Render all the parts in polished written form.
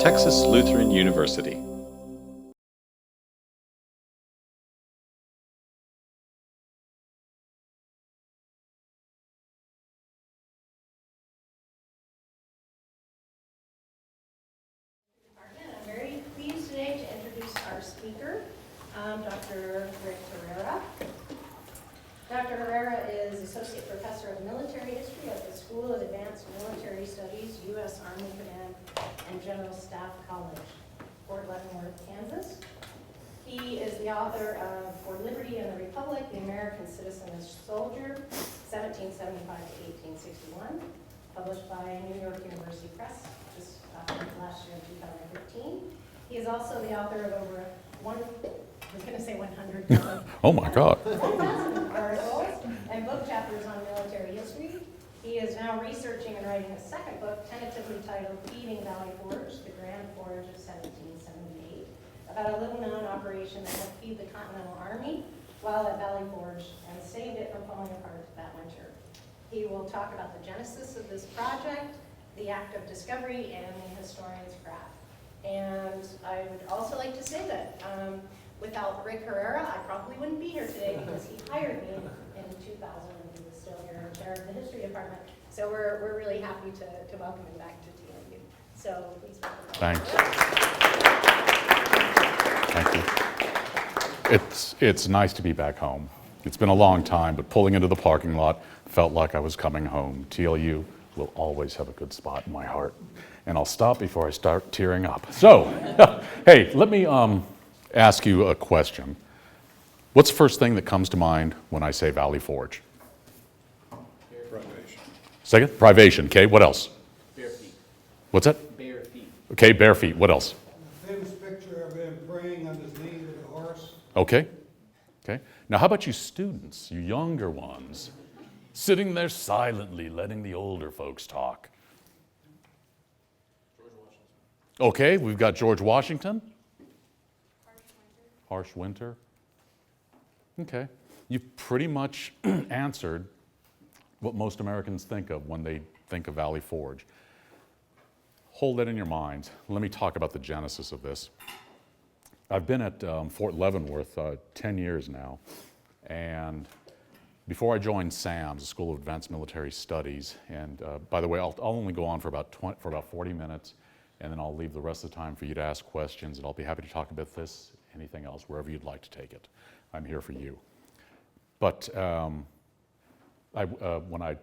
Texas Lutheran University. I'm very pleased today to introduce our speaker, Dr. Rick Herrera. Dr. Herrera is Associate Professor of Military History at the School of Advanced Military Studies, U.S. Army Command and General Staff College, Fort Leavenworth, Kansas. He is the author of For Liberty and the Republic, the American Citizen and Soldier, 1775 to 1861, published by New York University Press just last year in 2015. He is also the author of over 100 oh my God. articles and book chapters on military history. He is now researching and writing a second book, tentatively titled Feeding Valley Forge, the Grand Forage of 1778, about a little-known operation that helped feed the Continental Army while at Valley Forge and saved it from falling apart that winter. He will talk about the genesis of this project, the act of discovery, and the historian's craft. And I would also like to say that without Rick Herrera, I probably wouldn't be here today because he hired me in 2000 and he was still here in charge of the history department. So we're really happy to welcome him back to TLU. So please welcome him. Thanks. It's nice to be back home. It's been a long time, but pulling into the parking lot felt like I was coming home. TLU will always have a good spot in my heart. And I'll stop before I start tearing up. So, hey, let me ask you a question. What's the first thing that comes to mind when I say Valley Forge? Privation. Second? Privation. Okay, what else? Bare feet. What's that? Bare feet. Okay, bare feet. What else? Famous picture of him praying on his knees with a horse. Okay. Okay. Now, how about you students, you younger ones, sitting there silently letting the older folks talk? George Washington. Okay, we've got George Washington. Harsh winter. Okay. You've pretty much answered what most Americans think of when they think of Valley Forge. Hold that in your minds. Let me talk about the genesis of this. I've been at Fort Leavenworth 10 years now, and before I joined SAMS, the School of Advanced Military Studies, and by the way, I'll only go on for about 40 minutes, and then I'll leave the rest of the time for you to ask questions, and I'll be happy to talk about this, anything else, wherever you'd like to take it. I'm here for you. But when I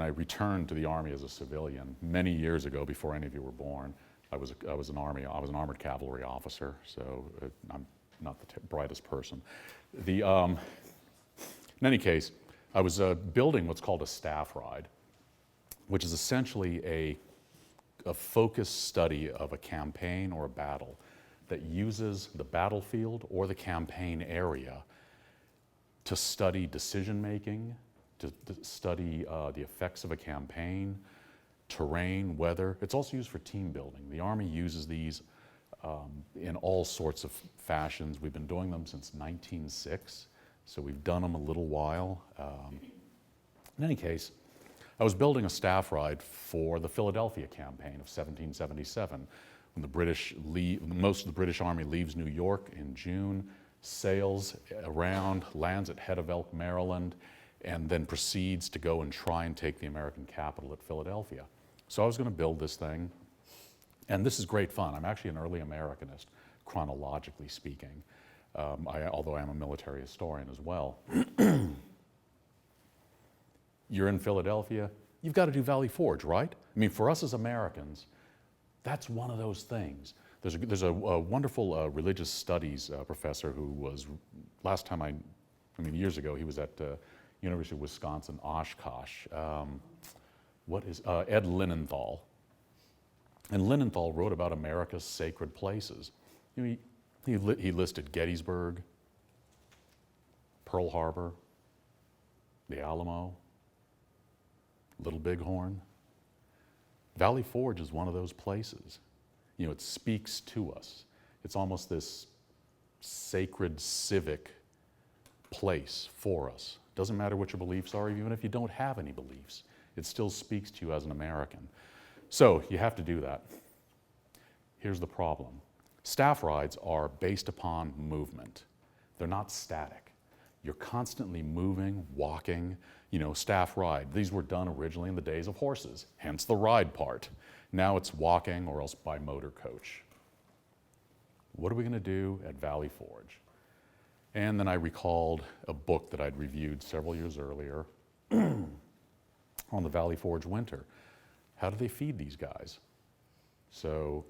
returned to the Army as a civilian many years ago, before any of you were born, I was an armored cavalry officer, so I'm not the brightest person. In any case, I was building what's called a staff ride, which is essentially a focused study of a campaign or a battle that uses the battlefield or the campaign area to study decision-making, to study the effects of a campaign, terrain, weather. It's also used for team building. The Army uses these in all sorts of fashions. We've been doing them since 1906, so we've done them a little while. In any case, I was building a staff ride for the Philadelphia campaign of 1777, when most of the British Army leaves New York in June, sails around, lands at Head of Elk, Maryland, and then proceeds to go and try and take the American capital at Philadelphia. So I was going to build this thing, and this is great fun. I'm actually an early Americanist, chronologically speaking, although I am a military historian as well. You're in Philadelphia, you've got to do Valley Forge, right? I mean, for us as Americans, that's one of those things. There's a wonderful religious studies professor who was, years ago, he was at University of Wisconsin, Oshkosh. Ed Linenthal. And Linenthal wrote about America's sacred places. He listed Gettysburg, Pearl Harbor, the Alamo, Little Bighorn. Valley Forge is one of those places. It speaks to us. It's almost this sacred civic place for us Doesn't matter what your beliefs are, even if you don't have any beliefs. It still speaks to you as an American. So you have to do that. Here's the problem. Staff rides are based upon movement. They're not static. You're constantly moving, walking, staff ride. These were done originally in the days of horses, hence the ride part. Now it's walking or else by motor coach. What are we going to do at Valley Forge? And then I recalled a book that I'd reviewed several years earlier on the Valley Forge winter. How do they feed these guys? So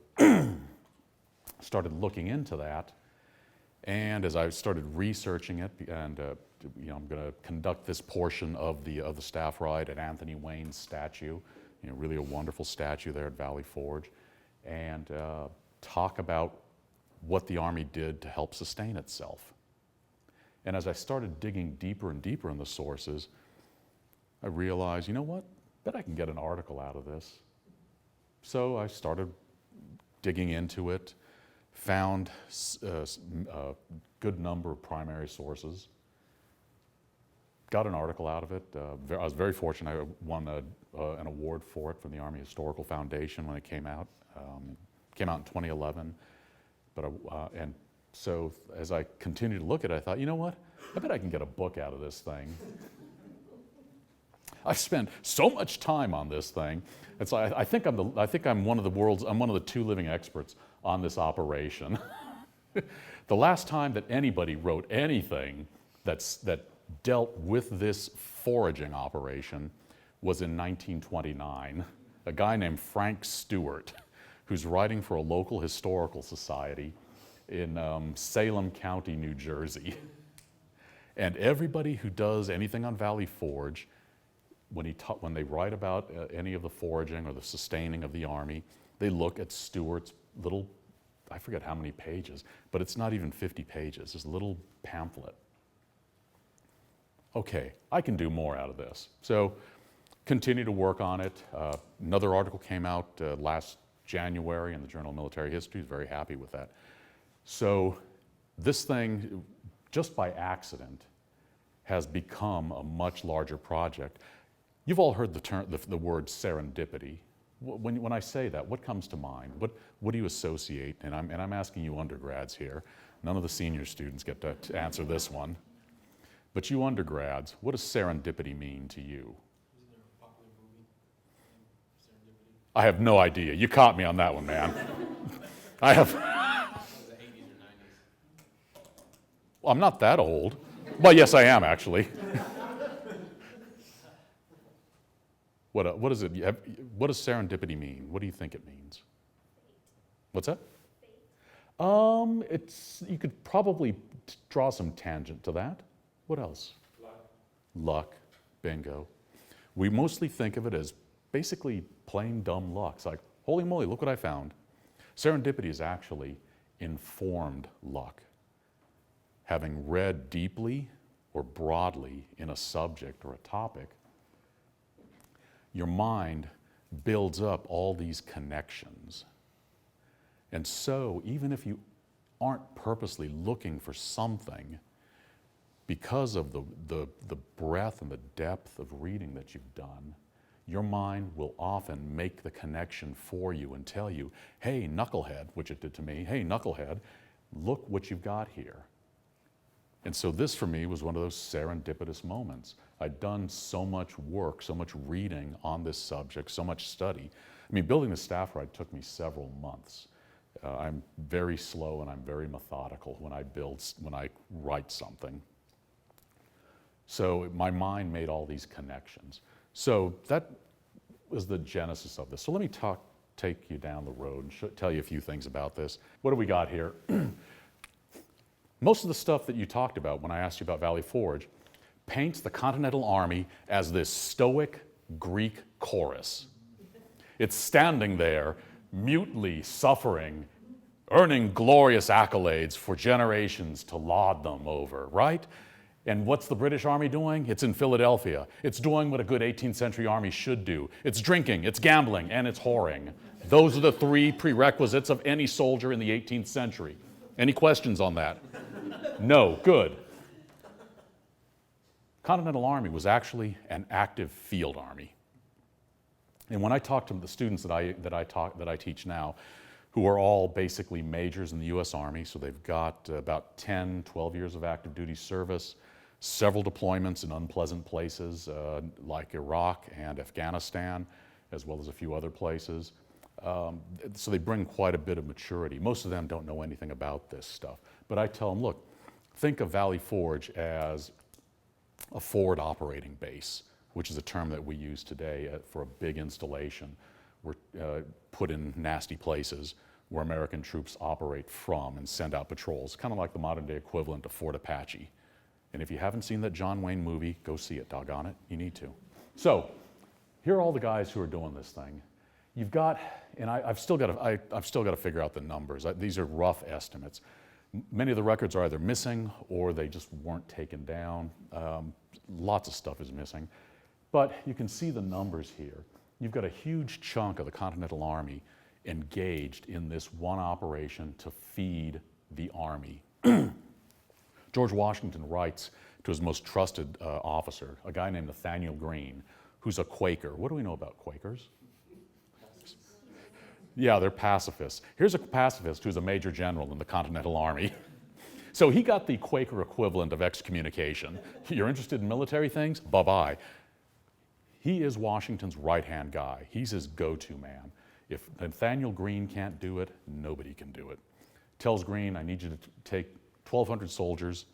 started looking into that, and as I started researching it, and I'm going to conduct this portion of the staff ride at Anthony Wayne's statue, really a wonderful statue there at Valley Forge, and talk about what the Army did to help sustain itself. And as I started digging deeper and deeper in the sources, I realized, you know what? Bet I can get an article out of this. So I started digging into it, found a good number of primary sources, got an article out of it. I was very fortunate. I won an award for it from the Army Historical Foundation when it came out. Came out in 2011. And so as I continued to look at it, I thought, you know what? I bet I can get a book out of this thing. I spent so much time on this thing. It's like, I think I'm one of the two living experts on this operation. The last time that anybody wrote anything that dealt with this foraging operation was in 1929. A guy named Frank Stewart, who's writing for a local historical society in Salem County, New Jersey. And everybody who does anything on Valley Forge, when they write about any of the foraging or the sustaining of the Army, they look at Stewart's little, I forget how many pages, but it's not even 50 pages, this little pamphlet. Okay, I can do more out of this. So continue to work on it. Another article came out last January in the Journal of Military History. Very happy with that. So this thing, just by accident, has become a much larger project. You've all heard the word serendipity. When I say that, what comes to mind? What do you associate? And I'm asking you undergrads here. None of the senior students get to answer this one. But you undergrads, what does serendipity mean to you? Isn't there a popular movie named Serendipity? I have no idea. You caught me on that one, man. I have. It was the 80s or 90s. Well, I'm not that old. Well, yes, I am actually. What is it? What does serendipity mean? What do you think it means? What's that? You could probably draw some tangent to that. What else? Luck. Bingo. We mostly think of it as basically plain dumb luck. It's like, holy moly, look what I found. Serendipity is actually informed luck. Having read deeply or broadly in a subject or a topic, your mind builds up all these connections. And so, even if you aren't purposely looking for something, because of the breadth and the depth of reading that you've done, your mind will often make the connection for you and tell you, hey, knucklehead, which it did to me, hey, knucklehead, look what you've got here. And so this, for me, was one of those serendipitous moments. I'd done so much work, so much reading on this subject, so much study. I mean, building the staff ride took me several months. I'm very slow and I'm very methodical when I write something. So my mind made all these connections. So that was the genesis of this. So let me take you down the road and tell you a few things about this. What do we got here? Most of the stuff that you talked about when I asked you about Valley Forge paints the Continental Army as this stoic Greek chorus. It's standing there, mutely suffering, earning glorious accolades for generations to laud them over, right? And what's the British Army doing? It's in Philadelphia. It's doing what a good 18th century army should do. It's drinking, it's gambling, and it's whoring. Those are the three prerequisites of any soldier in the 18th century. Any questions on that? No, good. Continental Army was actually an active field army. And when I talk to the students that I teach now, who are all basically majors in the U.S. Army, so they've got about 10, 12 years of active duty service, several deployments in unpleasant places like Iraq and Afghanistan, as well as a few other places. So they bring quite a bit of maturity. Most of them don't know anything about this stuff. But I tell them, look, think of Valley Forge as a forward operating base, which is a term that we use today for a big installation. We're put in nasty places where American troops operate from and send out patrols, kind of like the modern day equivalent of Fort Apache. And if you haven't seen that John Wayne movie, go see it, doggone it, you need to. So here are all the guys who are doing this thing. You've got, and I've still got to figure out the numbers. These are rough estimates. Many of the records are either missing or they just weren't taken down. Lots of stuff is missing. But you can see the numbers here. You've got a huge chunk of the Continental Army engaged in this one operation to feed the Army. George Washington writes to his most trusted officer, a guy named Nathaniel Greene, who's a Quaker. What do we know about Quakers? Yeah, they're pacifists. Here's a pacifist who's a major general in the Continental Army. So he got the Quaker equivalent of excommunication. You're interested in military things? Bye-bye. He is Washington's right-hand guy. He's his go-to man. If Nathaniel Greene can't do it, nobody can do it. Tells Greene, I need you to take 1,200 soldiers,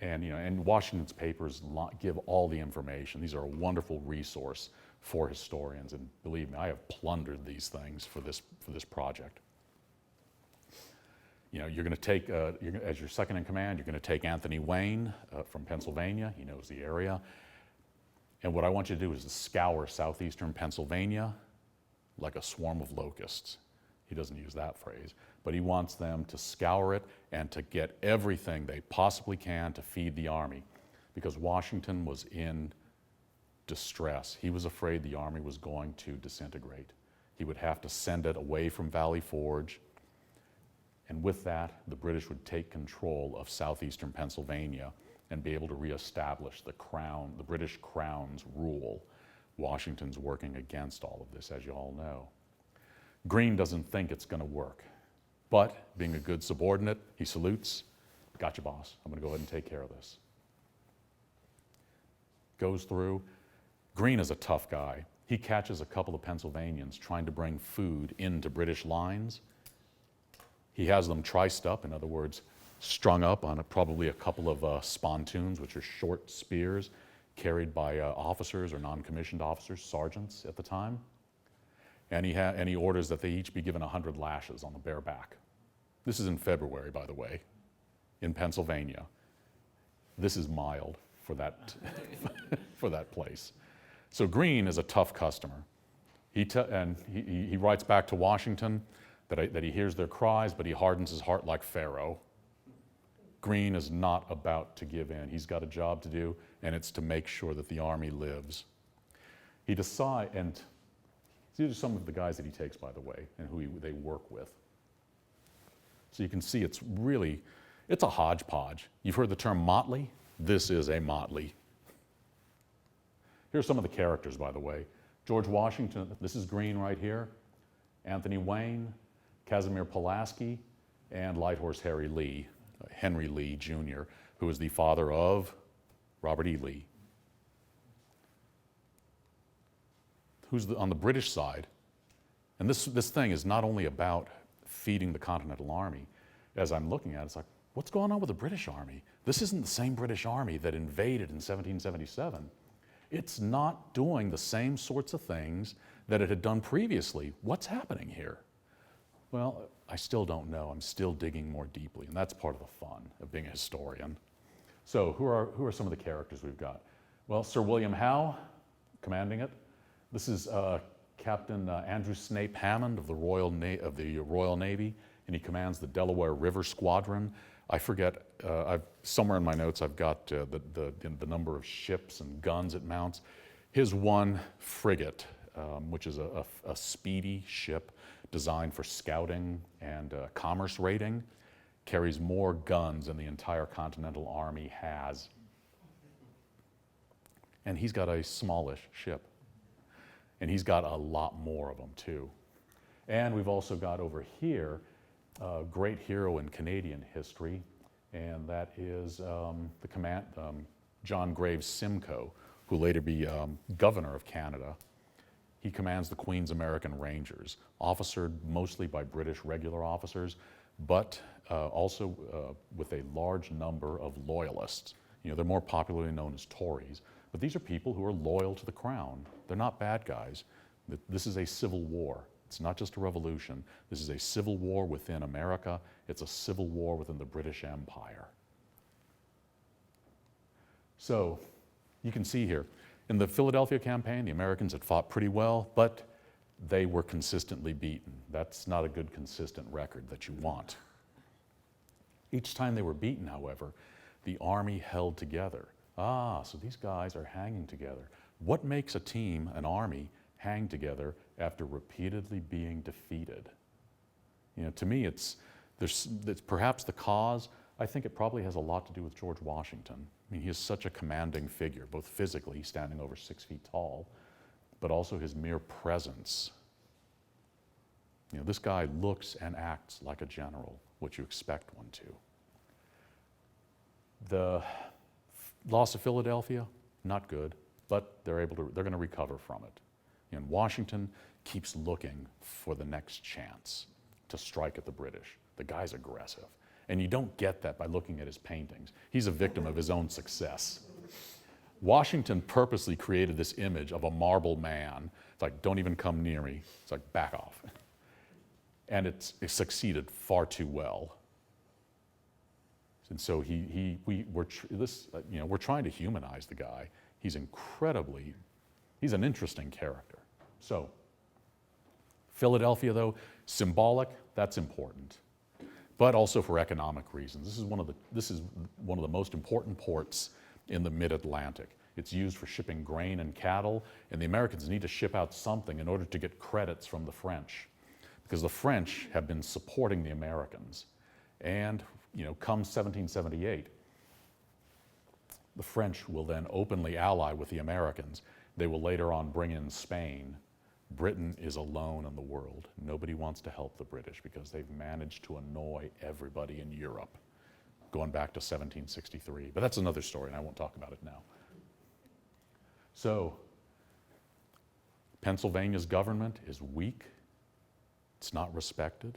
and Washington's papers give all the information. These are a wonderful resource for historians, and believe me, I have plundered these things for this project. You're going to take, as your second in command, you're going to take Anthony Wayne from Pennsylvania. He knows the area. And what I want you to do is to scour southeastern Pennsylvania like a swarm of locusts. He doesn't use that phrase, but he wants them to scour it and to get everything they possibly can to feed the Army, because Washington was in distress. He was afraid the Army was going to disintegrate. He would have to send it away from Valley Forge, and with that, the British would take control of southeastern Pennsylvania and be able to reestablish the crown, the British Crown's rule. Washington's working against all of this, as you all know. Greene doesn't think it's going to work, but being a good subordinate, he salutes. Gotcha, boss. I'm going to go ahead and take care of this. Goes through. Greene is a tough guy. He catches a couple of Pennsylvanians trying to bring food into British lines. He has them triced up, in other words, strung up on probably a couple of spontoons, which are short spears carried by officers or non-commissioned officers, sergeants at the time. And he orders that they each be given 100 lashes on the bare back. This is in February, by the way, in Pennsylvania. This is mild for that, for that place. So Greene is a tough customer. He writes back to Washington that he hears their cries, but he hardens his heart like Pharaoh. Greene is not about to give in. He's got a job to do, and it's to make sure that the Army lives. He decides, and these are some of the guys that he takes, by the way, and who they work with. So you can see it's a hodgepodge. You've heard the term motley? This is a motley. Here's some of the characters, by the way. George Washington, this is Greene right here. Anthony Wayne, Casimir Pulaski, and Light Horse Henry Lee Jr., who is the father of Robert E. Lee. Who's on the British side? And this thing is not only about feeding the Continental Army. As I'm looking at it, it's like, what's going on with the British Army? This isn't the same British Army that invaded in 1777. It's not doing the same sorts of things that it had done previously. What's happening here? Well, I still don't know. I'm still digging more deeply, and that's part of the fun of being a historian. So who are some of the characters we've got? Well, Sir William Howe, commanding it. This is Captain Andrew Snape Hammond of the Royal Navy, and he commands the Delaware River Squadron. I forget, somewhere in my notes I've got the number of ships and guns it mounts. His one frigate, which is a speedy ship designed for scouting and commerce raiding, carries more guns than the entire Continental Army has. And he's got a smallish ship. And he's got a lot more of them too. And we've also got over here a great hero in Canadian history, and that is John Graves Simcoe, who will later be governor of Canada. He commands the Queen's American Rangers, officered mostly by British regular officers, but also with a large number of loyalists. You know, they're more popularly known as Tories, but these are people who are loyal to the crown. They're not bad guys. This is a civil war. It's not just a revolution. This is a civil war within America. It's a civil war within the British Empire. So you can see here, in the Philadelphia campaign, the Americans had fought pretty well, but they were consistently beaten. That's not a good consistent record that you want. Each time they were beaten, however, the army held together. So these guys are hanging together. What makes a team, an army, hang together after repeatedly being defeated? You know, to me, it's perhaps the cause. I think it probably has a lot to do with George Washington. I mean, he is such a commanding figure, both physically, standing over 6 feet tall, but also his mere presence. You know, this guy looks and acts like a general, what you expect one to. The loss of Philadelphia, not good, but they're going to recover from it. And Washington keeps looking for the next chance to strike at the British. The guy's aggressive. And you don't get that by looking at his paintings. He's a victim of his own success. Washington purposely created this image of a marble man. It's like, don't even come near me. It's like, back off. And it succeeded far too well. And so we're trying to humanize the guy. He's an interesting character. So, Philadelphia, though, symbolic, that's important, but also for economic reasons. This is one of the most important ports in the mid-Atlantic. It's used for shipping grain and cattle, and the Americans need to ship out something in order to get credits from the French, because the French have been supporting the Americans. And, you know, come 1778, the French will then openly ally with the Americans. They will later on bring in Spain. Britain is alone in the world. Nobody wants to help the British because they've managed to annoy everybody in Europe, going back to 1763. But that's another story, and I won't talk about it now. So, Pennsylvania's government is weak. It's not respected.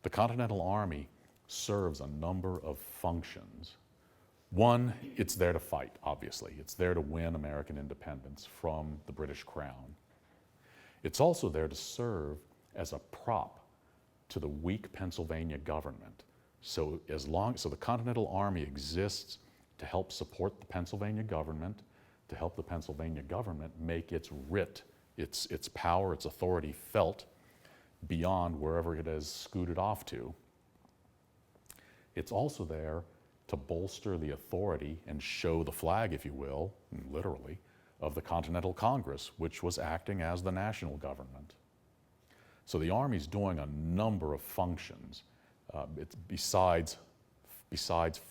The Continental Army serves a number of functions. One, it's there to fight, obviously. It's there to win American independence from the British Crown. It's also there to serve as a prop to the weak Pennsylvania government. So the Continental Army exists to help support the Pennsylvania government, to help the Pennsylvania government make its writ, its power, its authority felt beyond wherever it has scooted off to. It's also there to bolster the authority and show the flag, if you will, literally, of the Continental Congress, which was acting as the national government. So the Army's doing a number of functions besides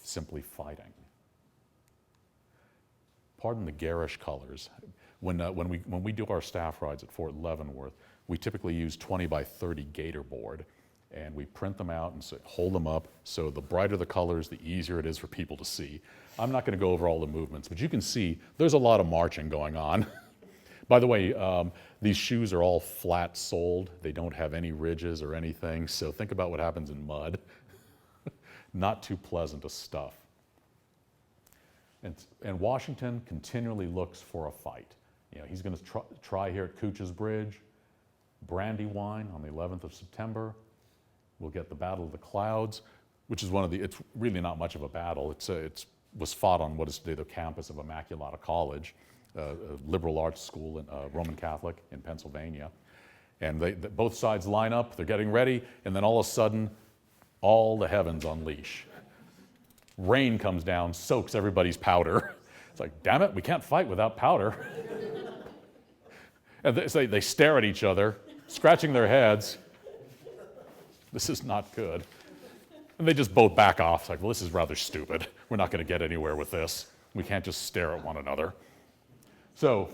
simply fighting. Pardon the garish colors. When we do our staff rides at Fort Leavenworth, we typically use 20 by 30 gator board, and we print them out and hold them up, so the brighter the colors, the easier it is for people to see. I'm not going to go over all the movements, but you can see there's a lot of marching going on. By the way, these shoes are all flat-soled. They don't have any ridges or anything, so think about what happens in mud. Not too pleasant a stuff. And Washington continually looks for a fight. You know, he's going to try here at Couch's Bridge, Brandywine on the 11th of September. We'll get the Battle of the Clouds, which is it's really not much of a battle. It was fought on what is today the campus of Immaculata College, a liberal arts school, Roman Catholic in Pennsylvania. And both sides line up, they're getting ready, and then all of a sudden, all the heavens unleash. Rain comes down, soaks everybody's powder. It's like, damn it, we can't fight without powder. And they stare at each other, scratching their heads. This is not good. And they just both back off. It's like, well, this is rather stupid. We're not going to get anywhere with this. We can't just stare at one another. So,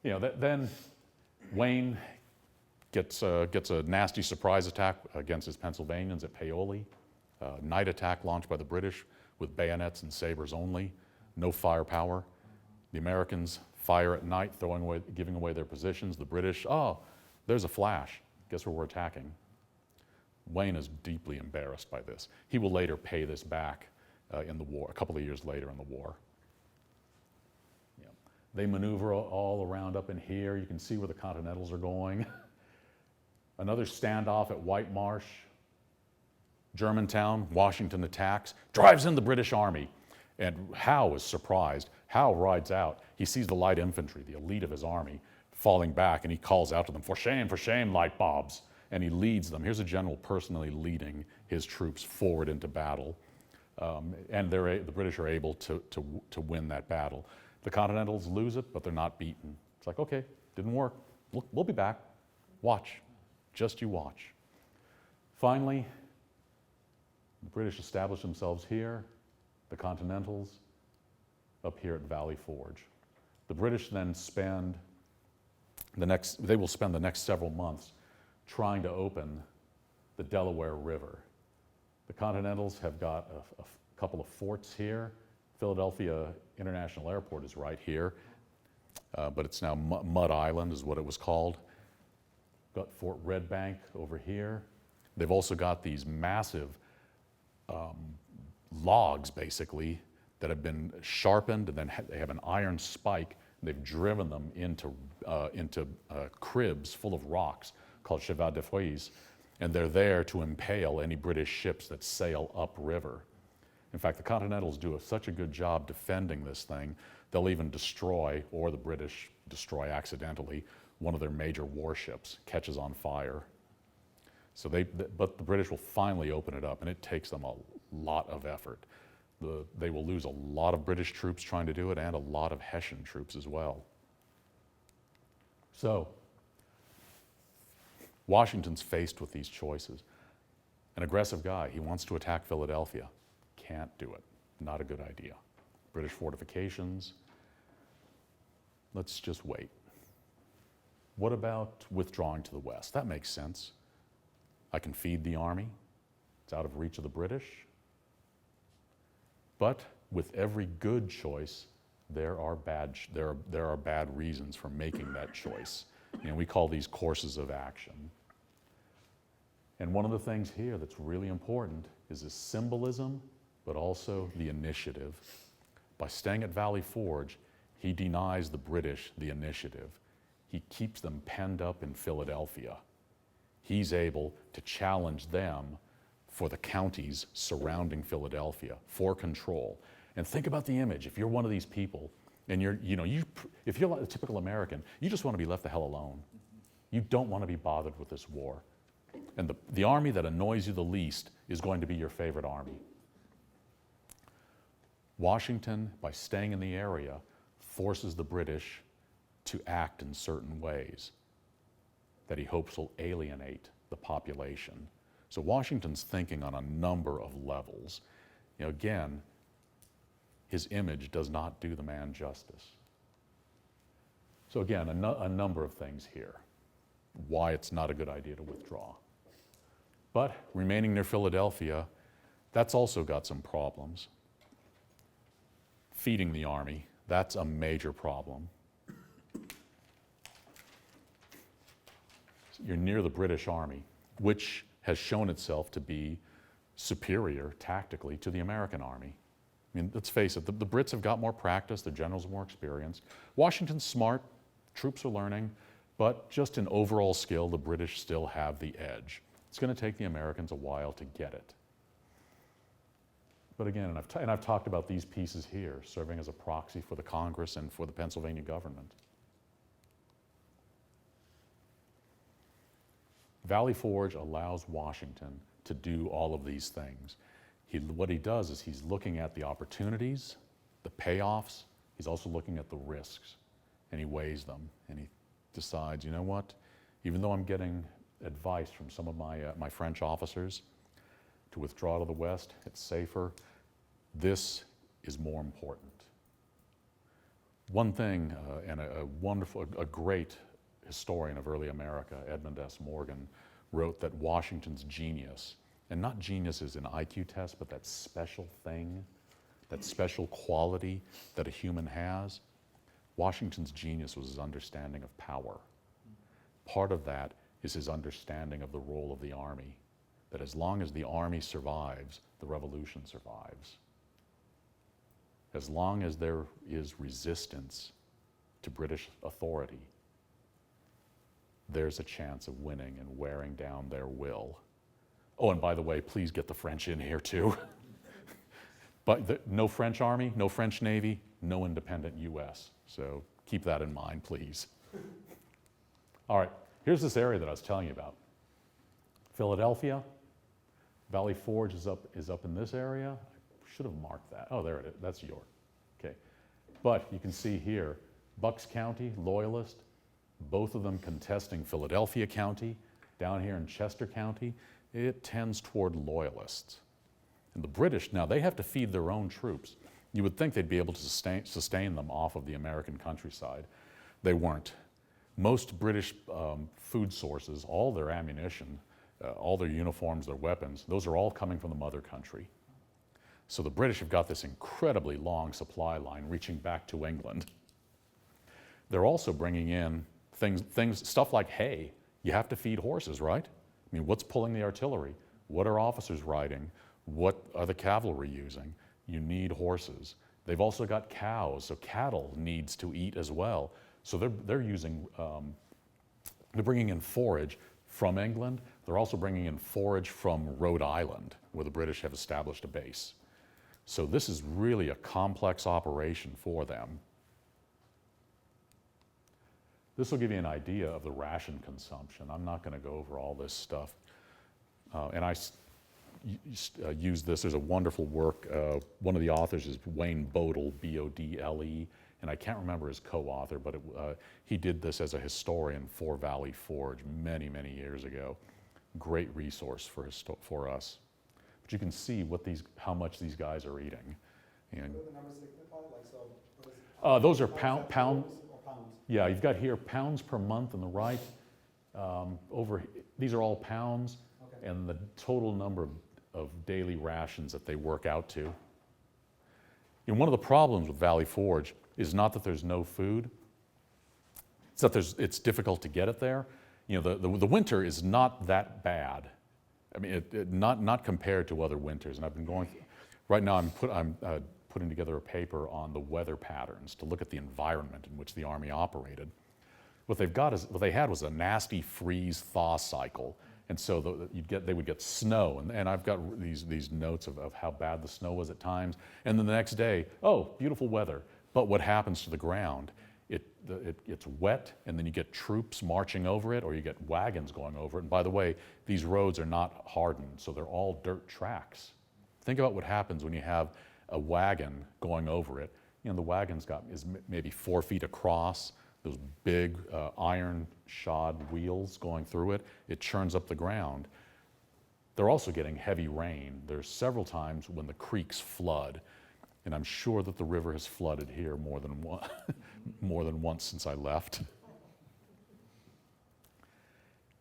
then Wayne gets a nasty surprise attack against his Pennsylvanians at Paoli. Night attack launched by the British with bayonets and sabers only, no firepower. The Americans fire at night, giving away their positions. The British, there's a flash. Guess where we're attacking? Wayne is deeply embarrassed by this. He will later pay this back in the war, a couple of years later in the war. Yeah. They maneuver all around up in here. You can see where the Continentals are going. Another standoff at White Marsh. Germantown, Washington attacks, drives in the British Army. And Howe is surprised. Howe rides out. He sees the light infantry, the elite of his army, falling back, and he calls out to them, for shame, light bobs. And he leads them. Here's a general personally leading his troops forward into battle. And the British are able to win that battle. The Continentals lose it, but they're not beaten. It's like, okay, didn't work. We'll be back. Watch. Just you watch. Finally, the British establish themselves here, the Continentals up here at Valley Forge. The British then they will spend the next several months trying to open the Delaware River. The Continentals have got a couple of forts here. Philadelphia International Airport is right here, but it's now Mud Island is what it was called. Got Fort Red Bank over here. They've also got these massive logs, basically, that have been sharpened, and then they have an iron spike. And they've driven them into cribs full of rocks called chevaux de frise, and they're there to impale any British ships that sail upriver. In fact, the Continentals do such a good job defending this thing, they'll even destroy, or the British destroy accidentally, one of their major warships, catches on fire. So but the British will finally open it up, and it takes them a lot of effort. They will lose a lot of British troops trying to do it, and a lot of Hessian troops as well. So, Washington's faced with these choices. An aggressive guy, he wants to attack Philadelphia. Can't do it. Not a good idea. British fortifications. Let's just wait. What about withdrawing to the west? That makes sense. I can feed the army. It's out of reach of the British. But with every good choice, there are bad reasons for making that choice. We call these courses of action. And one of the things here that's really important is the symbolism, but also the initiative. By staying at Valley Forge, he denies the British the initiative. He keeps them penned up in Philadelphia. He's able to challenge them for the counties surrounding Philadelphia for control. And think about the image. If you're one of these people, and if you're a typical American, you just want to be left the hell alone. You don't want to be bothered with this war. And the army that annoys you the least is going to be your favorite army. Washington, by staying in the area, forces the British to act in certain ways that he hopes will alienate the population. So Washington's thinking on a number of levels. Again, his image does not do the man justice. So again, a number of things here, why it's not a good idea to withdraw. But remaining near Philadelphia, that's also got some problems. Feeding the army, that's a major problem. You're near the British Army, which has shown itself to be superior tactically to the American Army. Let's face it, the Brits have got more practice, the generals are more experienced. Washington's smart, troops are learning, but just in overall skill, the British still have the edge. It's going to take the Americans a while to get it. But again, and I've talked about these pieces here, serving as a proxy for the Congress and for the Pennsylvania government. Valley Forge allows Washington to do all of these things. What he does is he's looking at the opportunities, the payoffs, he's also looking at the risks, and he weighs them, and he decides, you know what, even though I'm getting advice from some of my French officers to withdraw to the west, it's safer, this is more important. One thing, and a great historian of early America, Edmund S. Morgan, wrote that Washington's genius, and not genius as an IQ test, but that special thing, that special quality that a human has, Washington's genius was his understanding of power. Part of that is his understanding of the role of the army, that as long as the army survives, the revolution survives. As long as there is resistance to British authority, there's a chance of winning and wearing down their will. Oh, and by the way, please get the French in here too. But no French army, no French navy, no independent US. So keep that in mind, please. All right, here's this area that I was telling you about. Philadelphia, Valley Forge is up in this area. I should have marked that. Oh, there it is. That's York. Okay. But you can see here, Bucks County, Loyalist, both of them contesting Philadelphia County. Down here in Chester County, it tends toward Loyalists. And the British, now they have to feed their own troops. You would think they'd be able to sustain them off of the American countryside. They weren't. Most British food sources, all their ammunition, all their uniforms, their weapons, those are all coming from the mother country. So the British have got this incredibly long supply line reaching back to England. They're also bringing in stuff like hay. You have to feed horses, right? I mean, what's pulling the artillery? What are officers riding? What are the cavalry using? You need horses. They've also got cows, so cattle needs to eat as well. So they're bringing in forage from England. They're also bringing in forage from Rhode Island, where the British have established a base. So this is really a complex operation for them. This will give you an idea of the ration consumption. I'm not going to go over all this stuff. And I use this. There's a wonderful work. One of the authors is Wayne Bodle, B-O-D-L-E, and I can't remember his co-author, but he did this as a historian for Valley Forge many, many years ago. Great resource for us. But you can see how much these guys are eating. And What are the numbers signify? Like, so, those are pound. Pounds? Yeah, you've got here pounds per month on the right. These are all pounds, Okay. and the total number of daily rations that they work out to. And one of the problems with Valley Forge is not that there's no food, it's that it's difficult to get it there. You know, the winter is not that bad. I mean, not compared to other winters. And I've been going, right now I'm putting together a paper on the weather patterns to look at the environment in which the Army operated. What they had was a nasty freeze-thaw cycle. And so they would get snow, and I've got these notes of how bad the snow was at times. And then the next day, oh, beautiful weather. But what happens to the ground? It's wet, and then you get troops marching over it, or you get wagons going over it. And by the way, these roads are not hardened, so they're all dirt tracks. Think about what happens when you have a wagon going over it. You know, the wagon's is maybe 4 feet across, those big iron shod wheels going through it. It churns up the ground. They're also getting heavy rain. There's several times when the creeks flood, and I'm sure that the river has flooded here more than once since I left.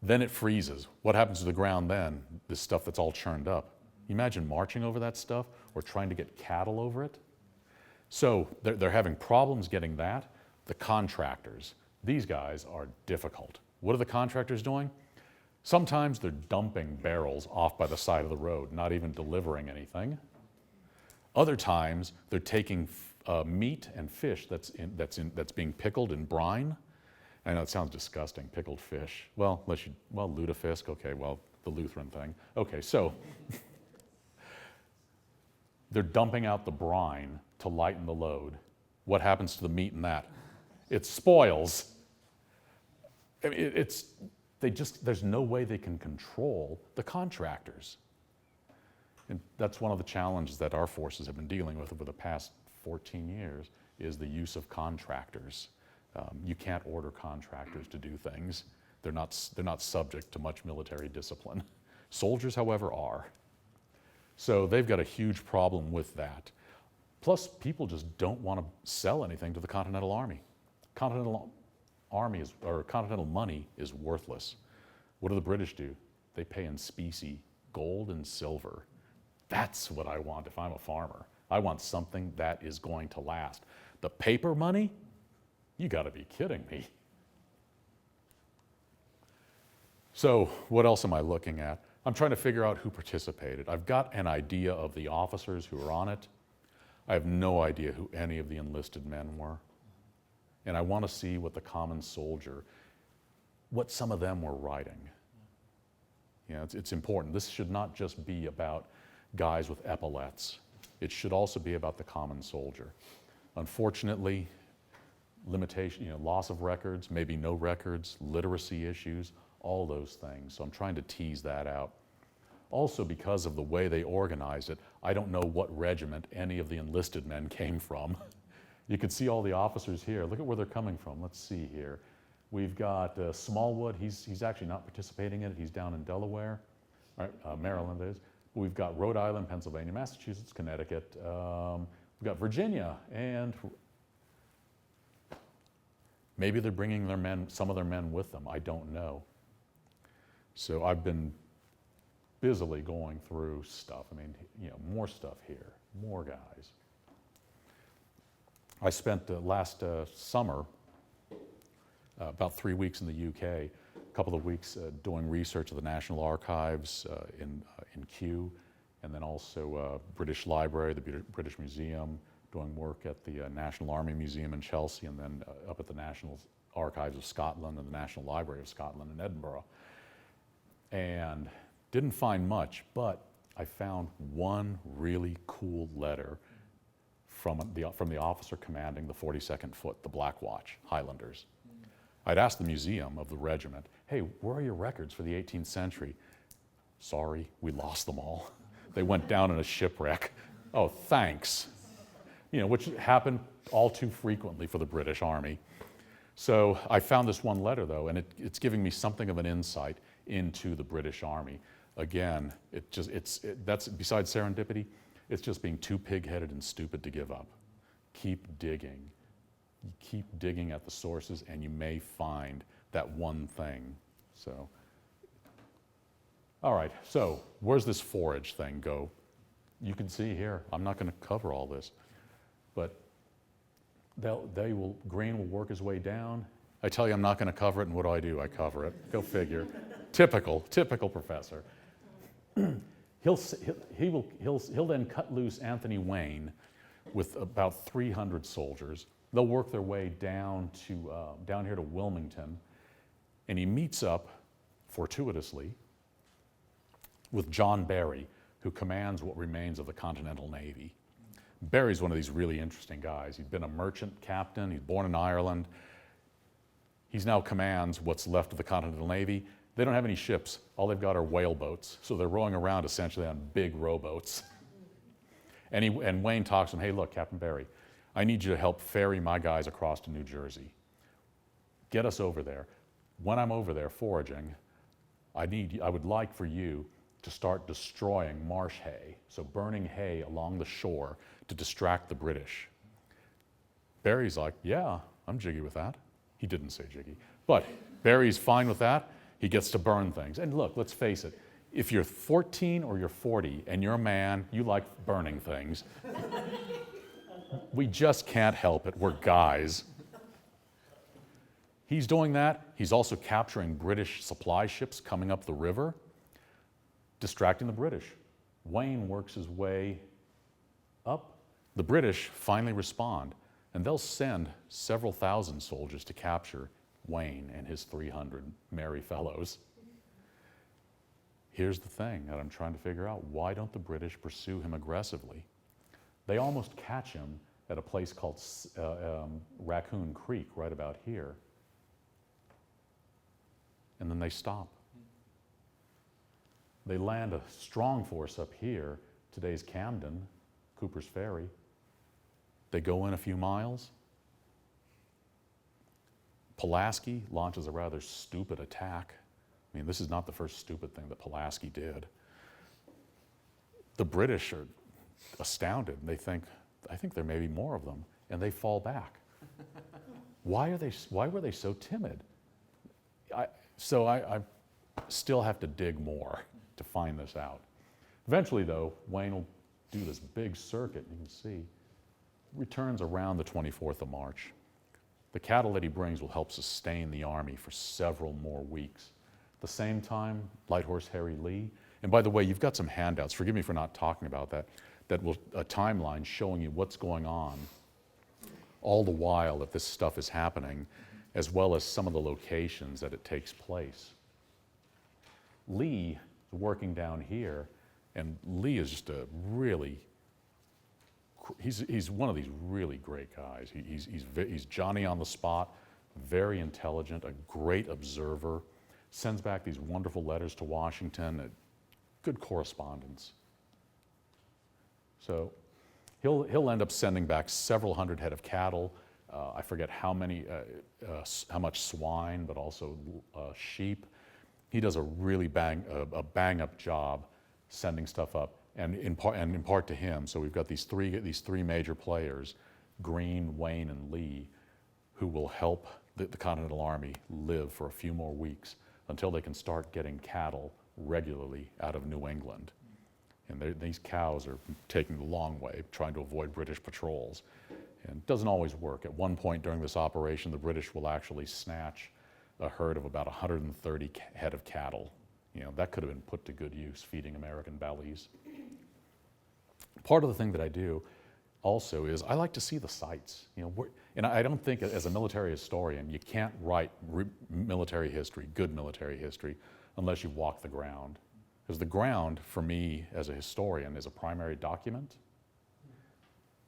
Then it freezes. What happens to the ground then? This stuff that's all churned up. You imagine marching over that stuff or trying to get cattle over it? So they're having problems getting that. The contractors, these guys are difficult. What are the contractors doing? Sometimes they're dumping barrels off by the side of the road, not even delivering anything. Other times they're taking meat and fish that's being pickled in brine. I know it sounds disgusting, pickled fish. Well, lutefisk, okay, well, the Lutheran thing. Okay, so they're dumping out the brine to lighten the load. What happens to the meat in that? It spoils. I mean, there's no way they can control the contractors. And that's one of the challenges that our forces have been dealing with over the past 14 years, is the use of contractors. You can't order contractors to do things. They're not subject to much military discipline. Soldiers, however, are. So they've got a huge problem with that. Plus, people just don't want to sell anything to the Continental Army. Continental Army or Continental money is worthless. What do the British do? They pay in specie, gold and silver. That's what I want if I'm a farmer. I want something that is going to last. The paper money? You got to be kidding me. So what else am I looking at? I'm trying to figure out who participated. I've got an idea of the officers who were on it. I have no idea who any of the enlisted men were. And I want to see what the common soldier, what some of them were writing. You know, it's important. This should not just be about guys with epaulets. It should also be about the common soldier. Unfortunately, limitation, loss of records, maybe no records, literacy issues, all those things. So I'm trying to tease that out. Also, because of the way they organized it, I don't know what regiment any of the enlisted men came from. You can see all the officers here. Look at where they're coming from. Let's see here. We've got Smallwood. He's actually not participating in it. He's down in Delaware, right, Maryland is. We've got Rhode Island, Pennsylvania, Massachusetts, Connecticut. We've got Virginia, and maybe they're bringing their men, some of their men with them. I don't know. So I've been busily going through stuff. I mean, more stuff here, more guys. I spent last summer about 3 weeks in the UK, a couple of weeks doing research at the National Archives in Kew, and then also British Library, the British Museum, doing work at the National Army Museum in Chelsea, and then up at the National Archives of Scotland and the National Library of Scotland in Edinburgh. And didn't find much, but I found one really cool letter from the officer commanding the 42nd Foot, the Black Watch, Highlanders. I'd asked the museum of the regiment, hey, where are your records for the 18th century? Sorry, we lost them all. They went down in a shipwreck. Oh, thanks. Which happened all too frequently for the British Army. So I found this one letter, though, and it's giving me something of an insight into the British Army. Again, that's besides serendipity, it's just being too pig-headed and stupid to give up. Keep digging. You keep digging at the sources, and you may find that one thing. So, all right, so where's this forage thing go? You can see here, I'm not going to cover all this, but grain will work his way down. I tell you I'm not going to cover it, and what do? I cover it. Go figure. Typical professor. He'll then cut loose Anthony Wayne with about 300 soldiers. They'll work their way down here to Wilmington, and he meets up fortuitously with John Barry, who commands what remains of the Continental Navy. Barry's one of these really interesting guys. He's been a merchant captain. He's born in Ireland. He now commands what's left of the Continental Navy. They don't have any ships. All they've got are whale boats. So they're rowing around essentially on big rowboats. And Wayne talks to him, hey, look, Captain Barry, I need you to help ferry my guys across to New Jersey. Get us over there. When I'm over there foraging, I would like for you to start destroying marsh hay, so burning hay along the shore to distract the British. Barry's like, yeah, I'm jiggy with that. He didn't say jiggy, but Barry's fine with that. He gets to burn things. And look, let's face it, if you're 14 or you're 40 and you're a man, you like burning things. We just can't help it. We're guys. He's doing that. He's also capturing British supply ships coming up the river, distracting the British. Wayne works his way up. The British finally respond, and they'll send several thousand soldiers to capture Wayne and his 300 merry fellows. Here's the thing that I'm trying to figure out. Why don't the British pursue him aggressively? They almost catch him at a place called Raccoon Creek, right about here. And then they stop. They land a strong force up here, today's Camden, Cooper's Ferry. They go in a few miles. Pulaski launches a rather stupid attack. I mean, this is not the first stupid thing that Pulaski did. The British are astounded. They think, I think there may be more of them, and they fall back. Why were they so timid? I still have to dig more to find this out. Eventually, though, Wayne will do this big circuit, you can see, returns around the 24th of March. The cattle that he brings will help sustain the Army for several more weeks. At the same time, Light Horse Harry Lee, and by the way, you've got some handouts, forgive me for not talking about that, that will, a timeline showing you what's going on all the while that this stuff is happening, as well as some of the locations that it takes place. Lee is working down here, and Lee is just a really, he's one of these really great guys. He's Johnny on the spot, very intelligent, a great observer, sends back these wonderful letters to Washington, good correspondence. So he'll end up sending back several hundred head of cattle. I forget how many, how much swine, but also sheep. He does a really bang-up job sending stuff up, and in part to him. So we've got these three major players, Greene, Wayne, and Lee, who will help the Continental Army live for a few more weeks until they can start getting cattle regularly out of New England. And these cows are taking the long way, trying to avoid British patrols. And it doesn't always work. At one point during this operation, the British will actually snatch a herd of about 130 head of cattle. You know, that could have been put to good use, feeding American bellies. Part of the thing that I do also is I like to see the sites. You know, and I don't think as a military historian, you can't write military history, good military history, unless you walk the ground. Because the ground, for me as a historian, is a primary document.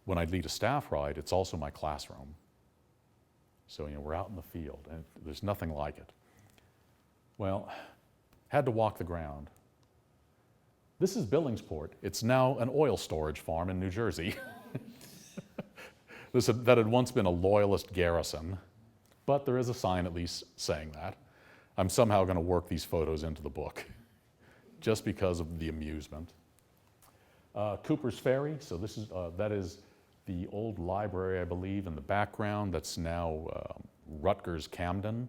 When I lead a staff ride, it's also my classroom. So, you know, we're out in the field, and there's nothing like it. Well, had to walk the ground. This is Billingsport. It's now an oil storage farm in New Jersey. That had once been a loyalist garrison, but there is a sign at least saying that. I'm somehow going to work these photos into the book, just because of the amusement. Cooper's Ferry, so that is the old library, I believe, in the background. That's now Rutgers Camden.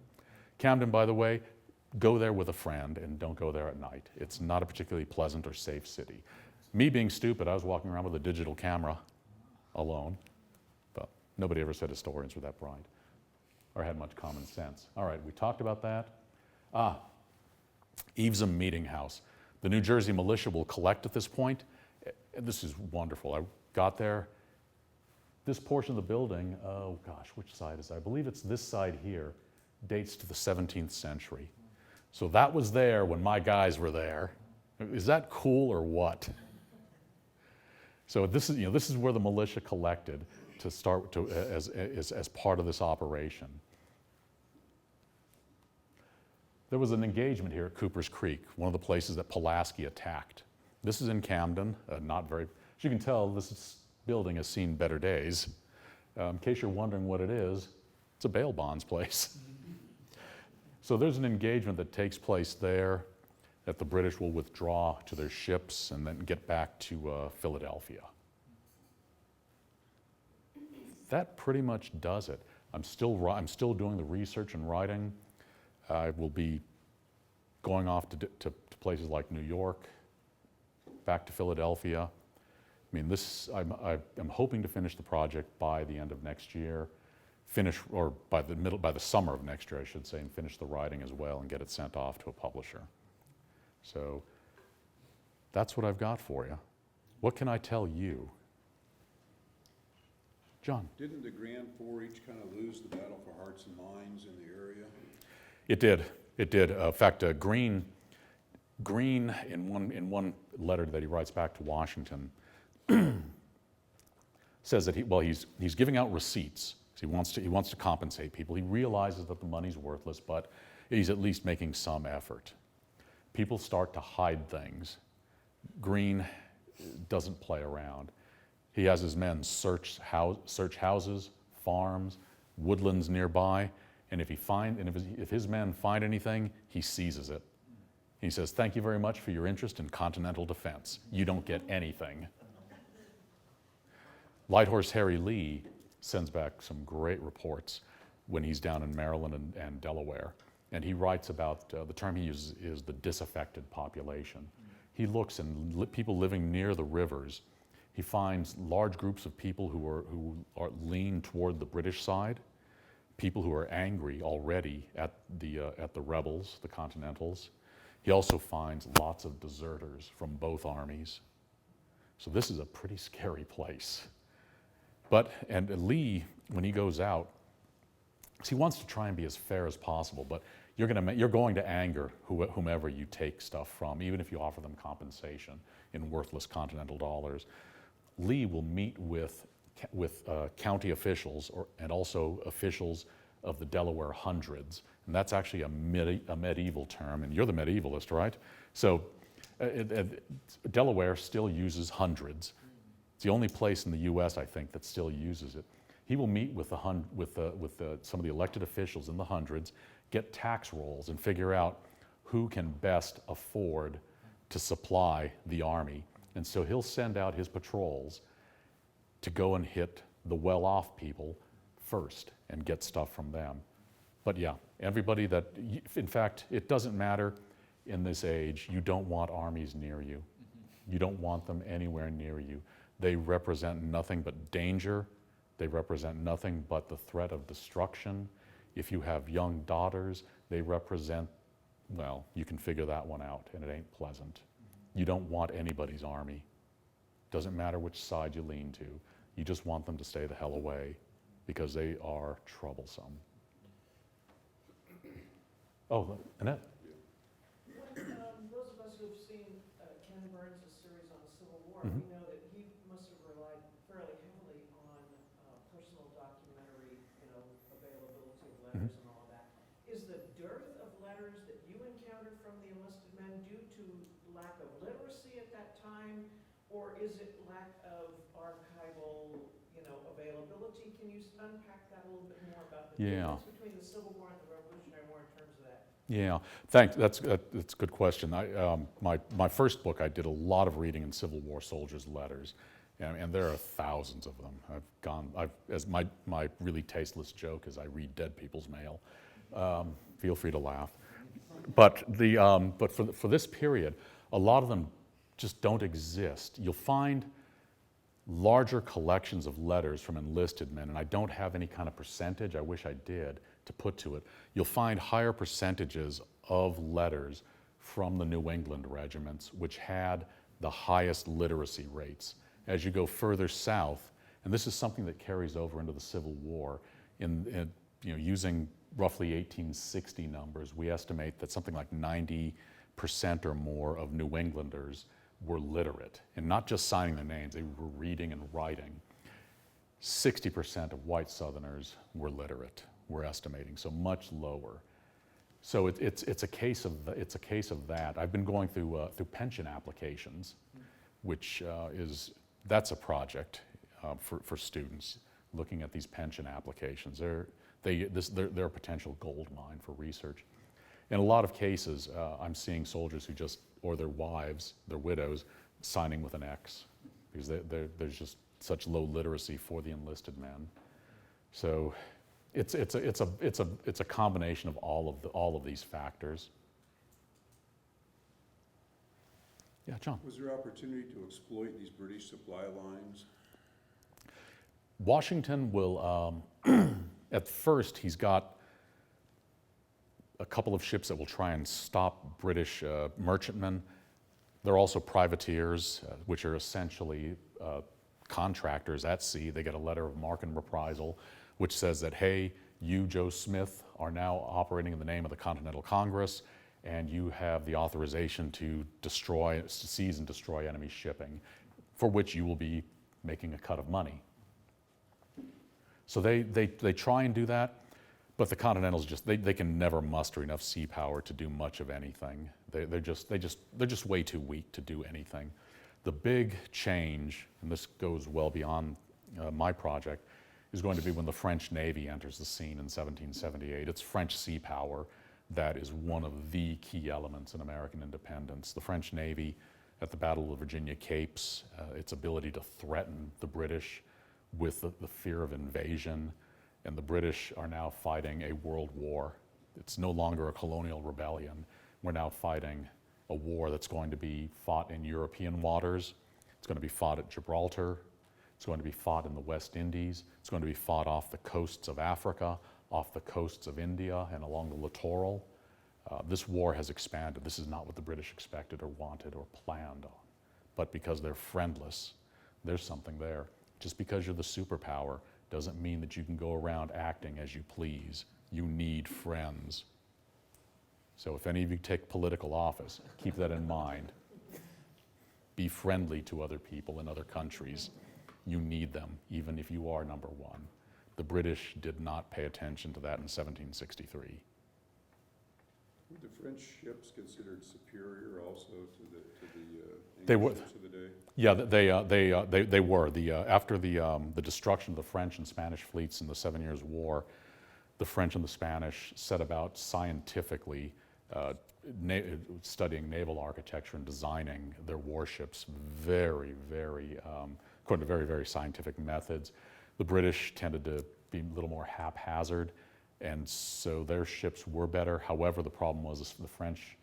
Camden, by the way, go there with a friend and don't go there at night. It's not a particularly pleasant or safe city. Me being stupid, I was walking around with a digital camera alone, but nobody ever said historians were that bright or had much common sense. All right, we talked about that. Evesham Meeting House. The New Jersey militia will collect at this point. This is wonderful. I got there. This portion of the building, oh gosh, which side is that? I believe it's this side here, dates to the 17th century. So that was there when my guys were there. Is that cool or what? So this is where the militia collected to start to, as part of this operation. There was an engagement here at Cooper's Creek, one of the places that Pulaski attacked. This is in Camden, not very, as you can tell, this building has seen better days. In case you're wondering what it is, it's a bail bonds place. So there's an engagement that takes place there that the British will withdraw to their ships and then get back to Philadelphia. That pretty much does it. I'm still doing the research and writing. I will be going off to places like New York, back to Philadelphia. I mean, I'm hoping to finish the project by the end of next year, or by the summer of next year, I should say, and finish the writing as well and get it sent off to a publisher. So that's what I've got for you. What can I tell you? John? Didn't the Grand Forage kind of lose the battle for hearts and minds in the area? It did. It did. In fact, Greene, in one letter that he writes back to Washington, says that he's giving out receipts. He wants to compensate people. He realizes that the money's worthless, but he's at least making some effort. People start to hide things. Greene doesn't play around. He has his men search houses, farms, woodlands nearby, and if his men find anything, he seizes it. He says, "Thank you very much for your interest in continental defense. You don't get anything." Light Horse Harry Lee sends back some great reports when he's down in Maryland and Delaware. And he writes about, the term he uses is the disaffected population. He looks in people living near the rivers. He finds large groups of people who are lean toward the British side, people who are angry already at the rebels, the Continentals. He also finds lots of deserters from both armies. So this is a pretty scary place. And Lee, when he goes out, he wants to try and be as fair as possible, but you're going to anger whomever you take stuff from, even if you offer them compensation in worthless Continental dollars. Lee will meet with county officials and also officials of the Delaware Hundreds, and that's actually a medieval term, and you're the medievalist, right? So Delaware still uses hundreds. It's the only place in the U.S., I think, that still uses it. He will meet with some of the elected officials in the hundreds, get tax rolls, and figure out who can best afford to supply the army. And so he'll send out his patrols to go and hit the well-off people first and get stuff from them. But yeah, everybody in fact, it doesn't matter in this age, you don't want armies near you. You don't want them anywhere near you. They represent nothing but danger. They represent nothing but the threat of destruction. If you have young daughters, they represent, well, you can figure that one out, and it ain't pleasant. You don't want anybody's army. Doesn't matter which side you lean to. You just want them to stay the hell away because they are troublesome. Oh, Annette. Those of us who've seen Ken Burns' series on the Civil War, Mhm. we know that he must have relied fairly heavily on personal documentary, availability of letters and all of that. Is the dearth of letters that you encountered from the enlisted men due to lack of literacy at that time, or is it lack of archival, availability? Can you unpack that a little bit more about the difference between the Civil War and the Revolutionary War in terms of that? Yeah, thanks. That's a good question. My first book, I did a lot of reading in Civil War soldiers' letters, and there are thousands of them. As my really tasteless joke is I read dead people's mail. Feel free to laugh. But for this period, a lot of them just don't exist. You'll find larger collections of letters from enlisted men, and I don't have any kind of percentage, I wish I did, to put to it. You'll find higher percentages of letters from the New England regiments, which had the highest literacy rates. As you go further south, and this is something that carries over into the Civil War, using roughly 1860 numbers, we estimate that something like 90% or more of New Englanders were literate, and not just signing their names, they were reading and writing. 60% of white Southerners were literate, we're estimating, so much lower. So it's a case of that. I've been going through pension applications, which that's a project for students looking at these pension applications. They're a potential gold mine for research. In a lot of cases, I'm seeing soldiers or their wives, their widows, signing with an X, because there's just such low literacy for the enlisted men. So it's a combination of all of these factors. Yeah, John. Was there opportunity to exploit these British supply lines? Washington will, at first, he's got a couple of ships that will try and stop British merchantmen. They're also privateers, which are essentially contractors at sea. They get a letter of marque and reprisal, which says that, hey, you, Joe Smith, are now operating in the name of the Continental Congress, and you have the authorization to seize and destroy enemy shipping, for which you will be making a cut of money. So they try and do that. But the Continentals they can never muster enough sea power to do much of anything. They're just way too weak to do anything. The big change, and this goes well beyond my project, is going to be when the French Navy enters the scene in 1778. It's French sea power that is one of the key elements in American independence. The French Navy at the Battle of the Virginia Capes, its ability to threaten the British with the fear of invasion, and the British are now fighting a world war. It's no longer a colonial rebellion. We're now fighting a war that's going to be fought in European waters. It's going to be fought at Gibraltar. It's going to be fought in the West Indies. It's going to be fought off the coasts of Africa, off the coasts of India, and along the littoral. This war has expanded. This is not what the British expected or wanted or planned on. But because they're friendless, there's something there. Just because you're the superpower doesn't mean that you can go around acting as you please. You need friends. So if any of you take political office, keep that in mind. Be friendly to other people in other countries. You need them, even if you are number one. The British did not pay attention to that in 1763. Were the French ships considered superior also to the They were. English ships of the day? Yeah, they were. After the destruction of the French and Spanish fleets in the 7 Years' War, the French and the Spanish set about scientifically studying naval architecture and designing their warships very, according to very, very scientific methods. The British tended to be a little more haphazard, and so their ships were better. However, the problem was the French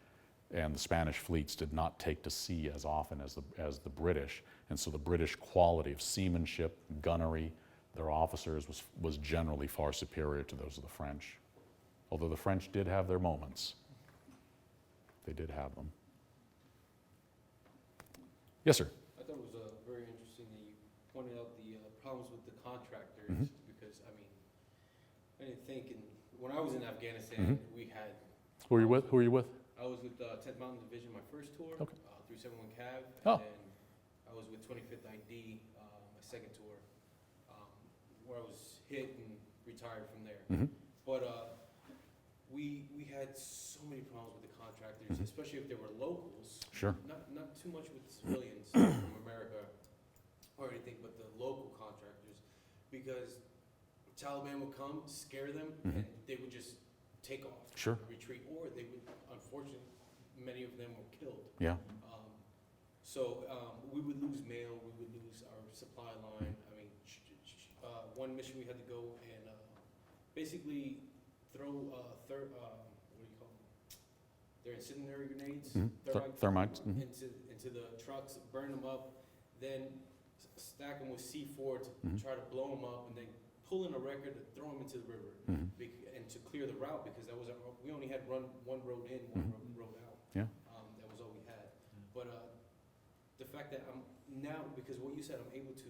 and the Spanish fleets did not take to sea as often as the British, and so the British quality of seamanship, gunnery, their officers was generally far superior to those of the French. Although the French did have their moments. They did have them. Yes, sir. I thought it was very interesting that you pointed out the problems with the contractors, Mhm. because, I mean, I didn't think, when I was in Afghanistan, we had... Who are you with? I was with 10th Mountain Division, my first tour, Okay. 371 Cav, Oh. and then I was with 25th ID, my second tour, where I was hit and retired from there. Mhm. But we had so many problems with the contractors, especially if they were locals. Sure. Not too much with civilians from America or anything, but the local contractors, because Taliban would come, scare them, and they would just take off, Sure. retreat, or they would, unfortunately, many of them were killed. Yeah. So we would lose mail, we would lose our supply line. I mean, one mission we had to go and basically throw what do you call them? They're incendiary grenades, Thermites. into the trucks, burn them up, then stack them with C4 to try to blow them up, and then pull in a record to throw them into the river, and to clear the route, because that was we only had one road in, one road out. Yeah. That was all we had. But the fact that I'm now, because what you said, I'm able to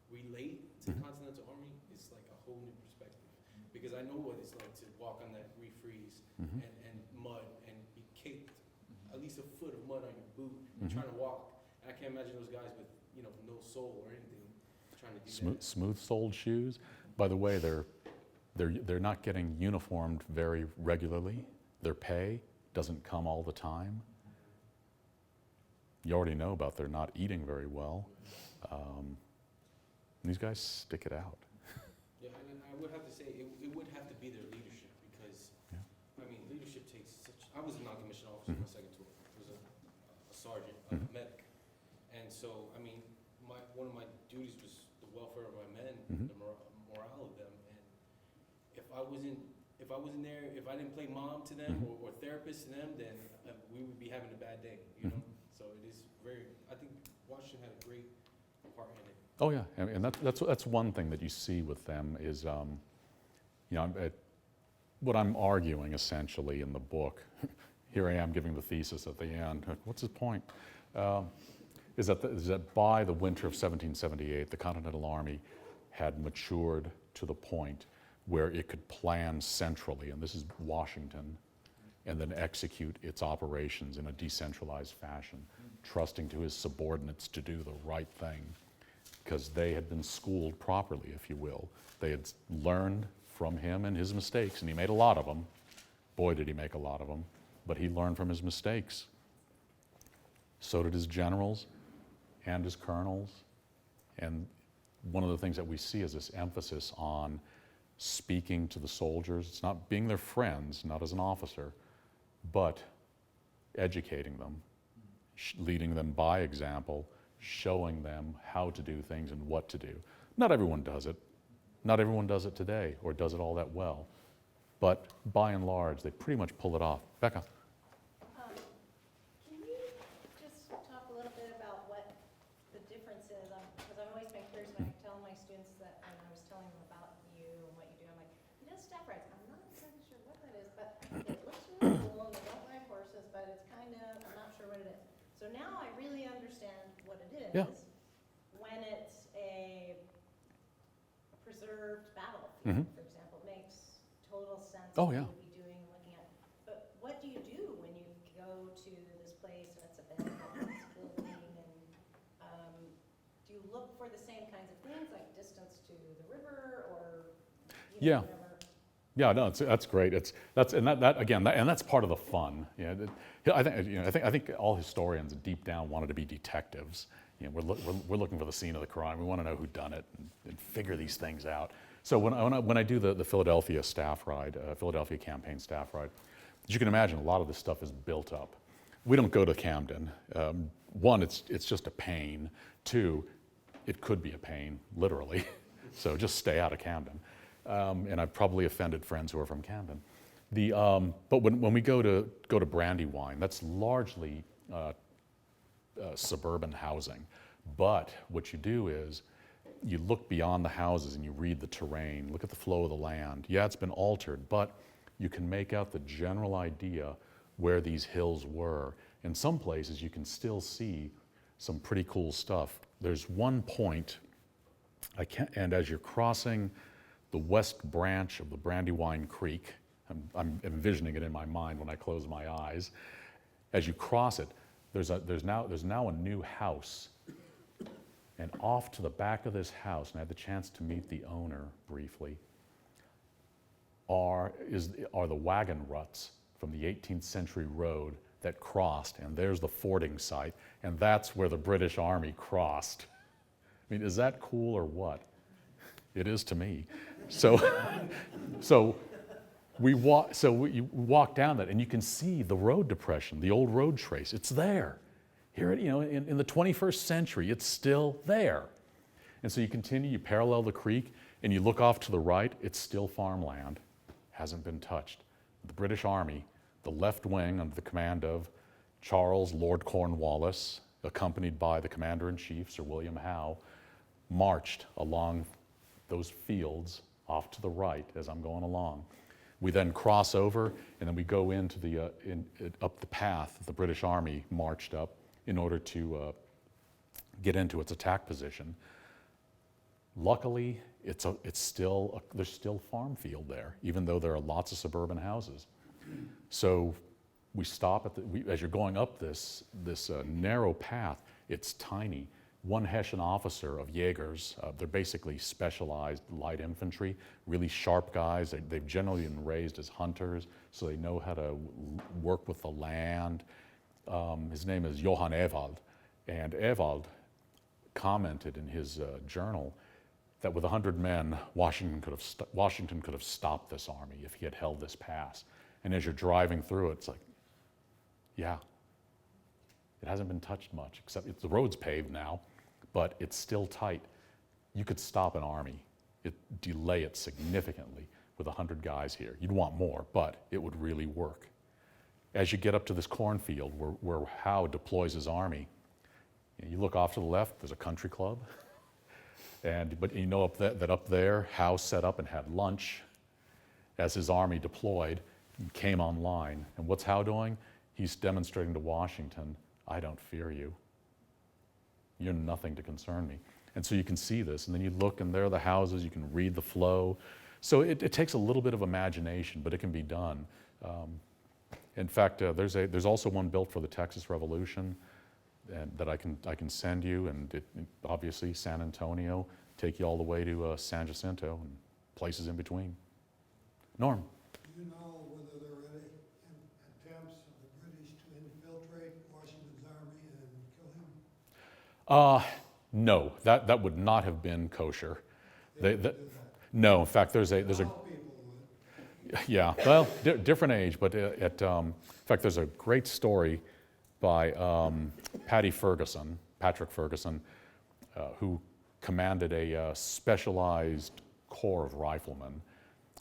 relate to the Continental Army, is like a whole new perspective, because I know what it's like to walk on that refreeze and mud and be caked at least a foot of mud on your boot trying to walk. And I can't imagine those guys with no sole or anything trying to do that. Smooth-soled shoes. By the way, they're not getting uniformed very regularly. Their pay doesn't come all the time. You already know about their not eating very well. These guys stick it out. Yeah, and I would have to say it would have to be their leadership, because I mean, leadership takes such. I was a non-commissioned officer my second tour. I was a sergeant, a medic, and so I mean, one of my duties was the welfare of my men, the morale of them, and if I wasn't there, if I didn't play mom to them or therapist to them, then we would be having a bad day, you know. So it is very. I think Washington had a great part in it. Oh yeah, and that's one thing that you see with them is, what I'm arguing essentially in the book. Here I am giving the thesis at the end. What's his point? Is that by the winter of 1778, the Continental Army had matured to the point where it could plan centrally, and this is Washington, and then execute its operations in a decentralized fashion, trusting to his subordinates to do the right thing, because they had been schooled properly, if you will. They had learned from him and his mistakes, and he made a lot of them. Boy, did he make a lot of them, but he learned from his mistakes. So did his generals and his colonels. And one of the things that we see is this emphasis on speaking to the soldiers. It's not being their friends, not as an officer, but educating them, leading them by example, showing them how to do things and what to do. Not everyone does it. Not everyone does it today or does it all that well. But by and large, they pretty much pull it off. Becca? Can you just talk a little bit about what the difference is? Because I've always been curious when I tell my students that when I was telling them about you and what you do, I'm like, he does staff rides. I'm not exactly sure what that is, but it looks really cool and they don't ride horses, but it's kind of, I'm not sure what it is. So now I really understand what it is. Yeah. When it's a preserved battlefield, Mhm. for example, it makes total sense. Oh, what yeah. you would be doing and looking at. But what do you do when you go to this place and it's abandoned, it's building, and do you look for the same kinds of things, like distance to the river or, Yeah. whatever? Yeah, no, that's great. That's part of the fun. I think all historians deep down wanted to be detectives. We're looking for the scene of the crime. We want to know who done it and figure these things out. So when I do the Philadelphia staff ride, Philadelphia campaign staff ride, as you can imagine, a lot of this stuff is built up. We don't go to Camden. One, it's just a pain. Two, it could be a pain, literally. So just stay out of Camden. And I've probably offended friends who are from Camden. But when we go to Brandywine, that's largely suburban housing. But what you do is you look beyond the houses and you read the terrain, look at the flow of the land. Yeah, it's been altered, but you can make out the general idea where these hills were. In some places, you can still see some pretty cool stuff. There's one point, and as you're crossing the west branch of the Brandywine Creek, I'm envisioning it in my mind when I close my eyes. As you cross it, there's now a new house. And off to the back of this house, and I had the chance to meet the owner briefly, are the wagon ruts from the 18th century road that crossed, and there's the fording site, and that's where the British Army crossed. I mean, is that cool or what? It is to me. So you walk down that, and you can see the road depression, the old road trace. It's there. Here, in the 21st century, it's still there. And so you continue, you parallel the creek, and you look off to the right, it's still farmland, hasn't been touched. The British Army, the left wing under the command of Charles Lord Cornwallis, accompanied by the Commander-in-Chief, Sir William Howe, marched along those fields off to the right as I'm going along. We then cross over, and then we go into up the path that the British Army marched up in order to get into its attack position. Luckily, there's still farm field there, even though there are lots of suburban houses. So we stop as you're going up this narrow path. It's tiny. One Hessian officer of Jaegers, they're basically specialized light infantry, really sharp guys. They've generally been raised as hunters, so they know how to work with the land. His name is Johann Ewald, and Ewald commented in his journal that with 100 men, Washington could have stopped this army if he had held this pass. And as you're driving through it, it's like, yeah, it hasn't been touched much, except the road's paved now, but it's still tight. You could stop an army, delay it significantly with 100 guys here. You'd want more, but it would really work. As you get up to this cornfield where Howe deploys his army, you look off to the left, there's a country club. But you know that up there, Howe set up and had lunch as his army deployed and came online. And what's Howe doing? He's demonstrating to Washington, I don't fear you. You're nothing to concern me. And so you can see this, and then you look, and there are the houses, you can read the flow. So it takes a little bit of imagination, but it can be done. In fact, there's also one built for the Texas Revolution that I can send you, and obviously San Antonio, take you all the way to San Jacinto and places in between. Norm? Do you know whether there were any attempts of the British to infiltrate Washington's army and kill him? No, that would not have been kosher. They didn't do that. No, in fact, there's a Now people would. yeah, well, different age, but in fact, there's a great story by Patty Ferguson. Patrick Ferguson, who commanded a specialized corps of riflemen.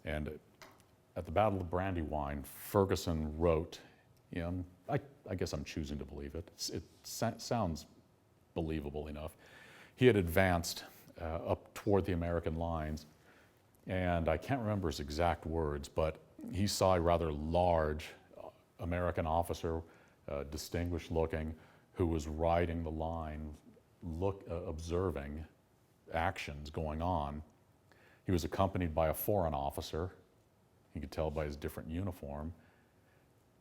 And at the Battle of Brandywine, Ferguson wrote, I guess I'm choosing to believe it. It sounds believable enough. He had advanced up toward the American lines, and I can't remember his exact words, but he saw a rather large American officer, distinguished looking, who was riding the line, observing actions going on. He was accompanied by a foreign officer. You could tell by his different uniform.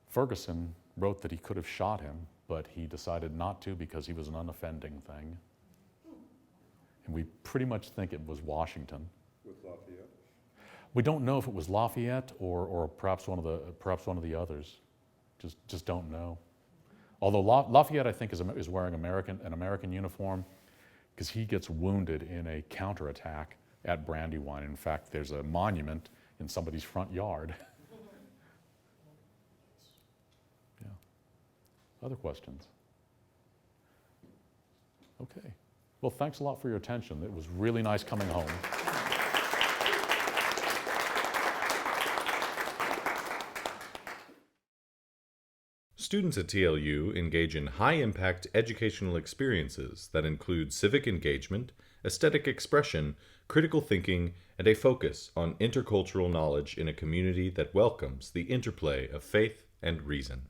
Ferguson wrote that he could have shot him, but he decided not to because he was an unoffending thing. And we pretty much think it was Washington. With Lafayette? We don't know if it was Lafayette or perhaps one of the others. Just don't know. Although Lafayette, I think, is wearing an American uniform because he gets wounded in a counterattack at Brandywine. In fact, there's a monument in somebody's front yard. Yeah. Other questions? Okay. Well, thanks a lot for your attention. It was really nice coming home. Students at TLU engage in high-impact educational experiences that include civic engagement, aesthetic expression, critical thinking, and a focus on intercultural knowledge in a community that welcomes the interplay of faith and reason.